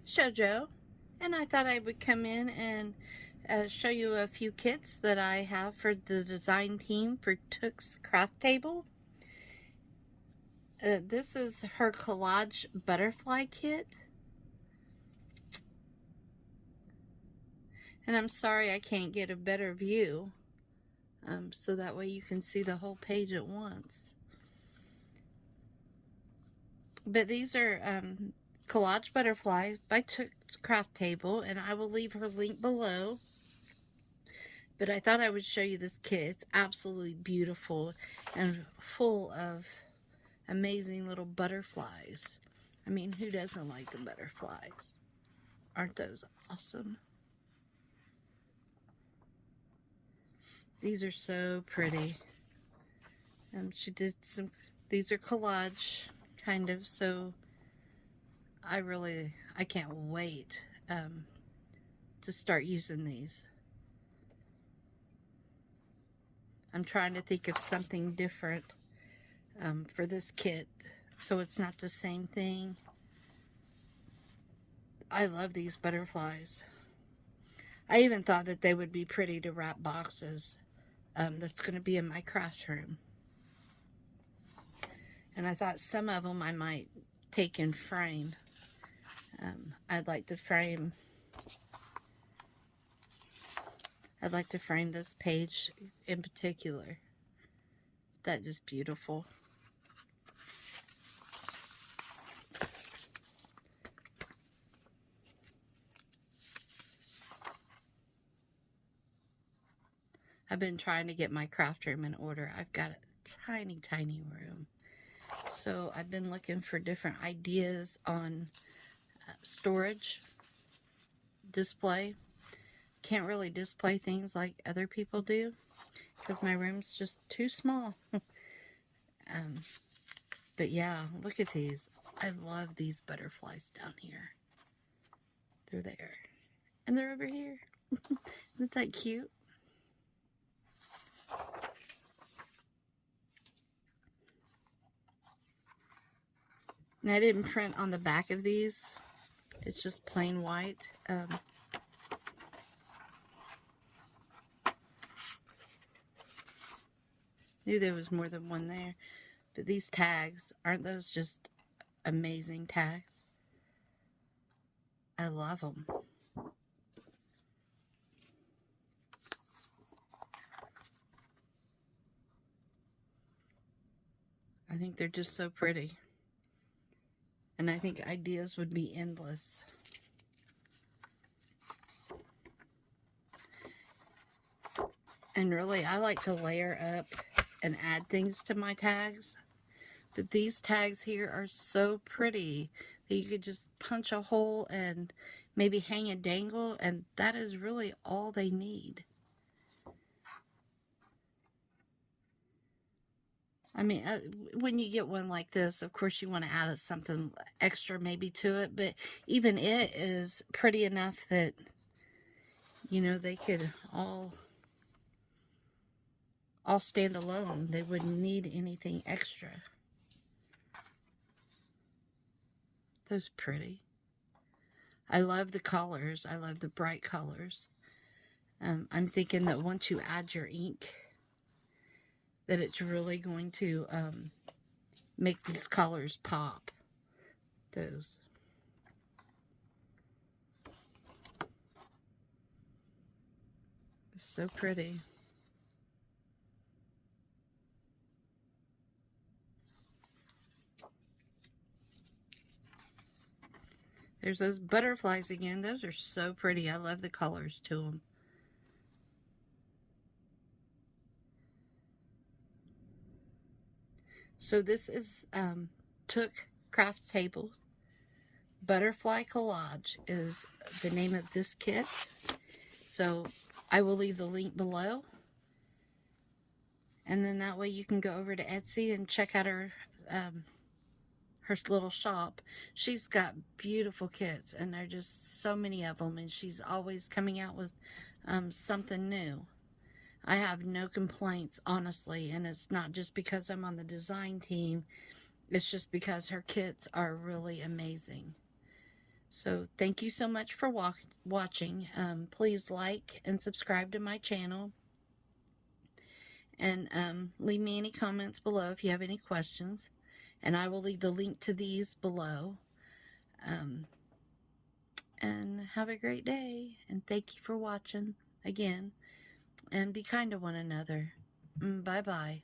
it's JoJo, and I thought I would come in and show you a few kits that I have for the design team for Tookscrafttable. This is her Collage butterfly kit, and I'm sorry I can't get a better view, so that way you can see the whole page at once. But these are Collage butterflies by Tookscrafttable, and I will leave her link below. But I thought I would show you this kit. It's absolutely beautiful and full of amazing little butterflies. I mean, who doesn't like the butterflies? Aren't those awesome? These are so pretty. She did some, these are collage, kind of, so I can't wait to start using these. I'm trying to think of something different for this kit, so it's not the same thing. I love these butterflies. I even thought that they would be pretty to wrap boxes. That's going to be in my craft room. And I thought some of them I might take and frame. I'd like to frame this page in particular. Is that just beautiful? I've been trying to get my craft room in order. I've got a tiny, tiny room. So I've been looking for different ideas on storage, display. Can't really display things like other people do because my room's just too small. But yeah, look at these. I love these butterflies down here. They're there. And they're over here. Isn't that cute? And I didn't print on the back of these. It's just plain white. Knew there was more than one there. But these tags, aren't those just amazing tags? I love them. I think they're just so pretty. And I think ideas would be endless. And really, I like to layer up and add things to my tags. But these tags here are so pretty that you could just punch a hole and maybe hang a dangle, and that is really all they need. I mean, when you get one like this, of course you want to add something extra maybe to it, but even it is pretty enough that, you know, they could all stand alone. They wouldn't need anything extra. Those pretty. I love the colors. I love the bright colors. I'm thinking that once you add your ink, that it's really going to make these colors pop. Those. So pretty. There's those butterflies again. Those are so pretty. I love the colors to them. So this is Tookscrafttable. Butterfly Collage is the name of this kit. So I will leave the link below. And then that way you can go over to Etsy and check out her little shop. She's got beautiful kits, and there are just so many of them, and she's always coming out with something new. I have no complaints, honestly, and it's not just because I'm on the design team. It's just because her kits are really amazing. So thank you so much for watching. Please like and subscribe to my channel. And leave me any comments below if you have any questions. And I will leave the link to these below. And have a great day. And thank you for watching again. And be kind to one another. Bye-bye.